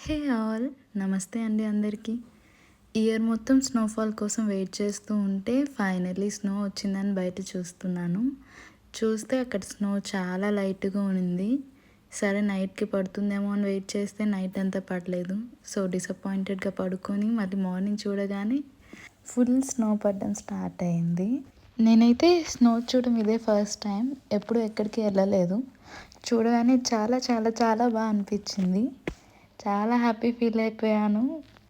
Hey all, నమస్తే అండి అందరికీ. ఇయర్ మొత్తం స్నోఫాల్ కోసం వెయిట్ చేస్తూ ఉంటే ఫైనల్లీ స్నో వచ్చిందని బయట చూస్తున్నాను. చూస్తే అక్కడ స్నో చాలా లైట్గా ఉంది. సరే నైట్కి పడుతుందేమో అని వెయిట్ చేస్తే నైట్ అంతా పడలేదు. సో డిసప్పాయింటెడ్గా పడుకొని మళ్ళీ మార్నింగ్ చూడగానే ఫుల్ స్నో పడడం స్టార్ట్ అయింది. నేనైతే స్నో చూడడం ఇదే ఫస్ట్ టైం, ఎప్పుడు ఎక్కడికి వెళ్ళలేదు. చూడగానే చాలా చాలా చాలా బాగా అనిపించింది. చాలా హ్యాపీ ఫీల్ అయిపోయాను.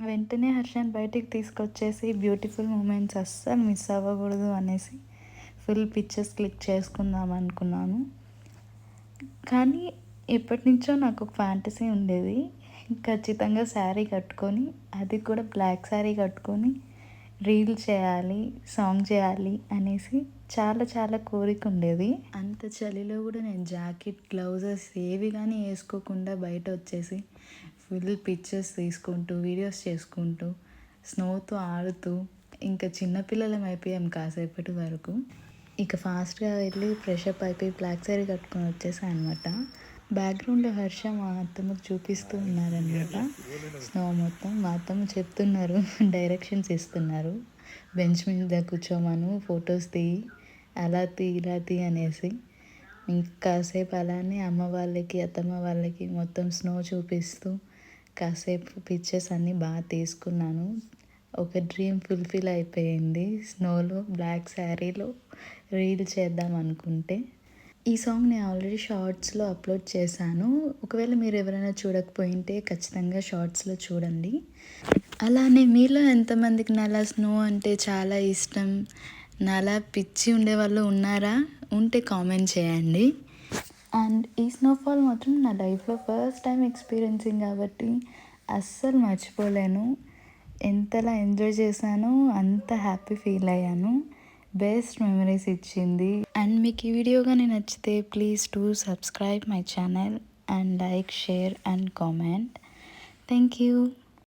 వెంటనే హర్షాన్ని బయటికి తీసుకొచ్చేసి బ్యూటిఫుల్ మూమెంట్స్ అస్సలు మిస్ అవ్వకూడదు అనేసి ఫుల్ పిక్చర్స్ క్లిక్ చేసుకుందాం అనుకున్నాను. కానీ ఎప్పటి నుంచో నాకు ఒక ఫ్యాంటసీ ఉండేది, ఖచ్చితంగా శారీ కట్టుకొని, అది కూడా బ్లాక్ శారీ కట్టుకొని రీల్ చేయాలి, సాంగ్ చేయాలి అనేసి చాలా చాలా కోరిక ఉండేది. అంత చలిలో కూడా నేను జాకెట్, గ్లౌజెస్ ఏవి కానీ వేసుకోకుండా బయట వచ్చేసి ఫుల్ పిక్చర్స్ తీసుకుంటూ, వీడియోస్ చేసుకుంటూ, స్నోతో ఆడుతూ ఇంకా చిన్నపిల్లలం అయిపోయాం కాసేపటి వరకు. ఇక ఫాస్ట్గా వెళ్ళి ఫ్రెష్ అప్ అయిపోయి బ్లాక్ శారీ కట్టుకొని వచ్చేసాను అనమాట. బ్యాక్గ్రౌండ్లో హర్ష మా అత్తమ్మకు చూపిస్తూ ఉన్నారనమాట స్నో మొత్తం. మా అత్తమ్మ చెప్తున్నారు, డైరెక్షన్స్ ఇస్తున్నారు, బెంచ్ మీద కూర్చోమను, ఫొటోస్ తీయి, అలా తీ ఇలా తీ అనేసి. ఇంకా కాసేపు అలానే అమ్మ వాళ్ళకి, అత్తమ్మ వాళ్ళకి మొత్తం స్నో చూపిస్తూ కాసేపు పిక్చర్స్ అన్నీ బాగా తీసుకున్నాను. ఒక డ్రీమ్ ఫుల్ఫిల్ అయిపోయింది. స్నోలో బ్లాక్ శారీలో రీల్ చేద్దాం అనుకుంటే. ఈ సాంగ్ నేను ఆల్రెడీ షార్ట్స్లో అప్లోడ్ చేశాను. ఒకవేళ మీరు ఎవరైనా చూడకపోయింటే ఖచ్చితంగా షార్ట్స్లో చూడండి. అలానే మీలో ఎంతమందికి నాలా స్నో అంటే చాలా ఇష్టం, నాలా పిచ్చి ఉండేవాళ్ళు ఉన్నారా? ఉంటే కామెంట్ చేయండి. అండ్ ఈ స్నోఫాల్ మాత్రం నా లైఫ్లో ఫస్ట్ టైం ఎక్స్పీరియన్సింగ్ కాబట్టి అస్సలు మర్చిపోలేను. ఎంతలా ఎంజాయ్ చేశానో అంత హ్యాపీ ఫీల్ అయ్యాను. బెస్ట్ మెమరీస్ ఇచ్చింది. అండ్ మీకు ఈ వీడియో కానీ నచ్చితే please do subscribe my channel and like, share and comment. Thank you.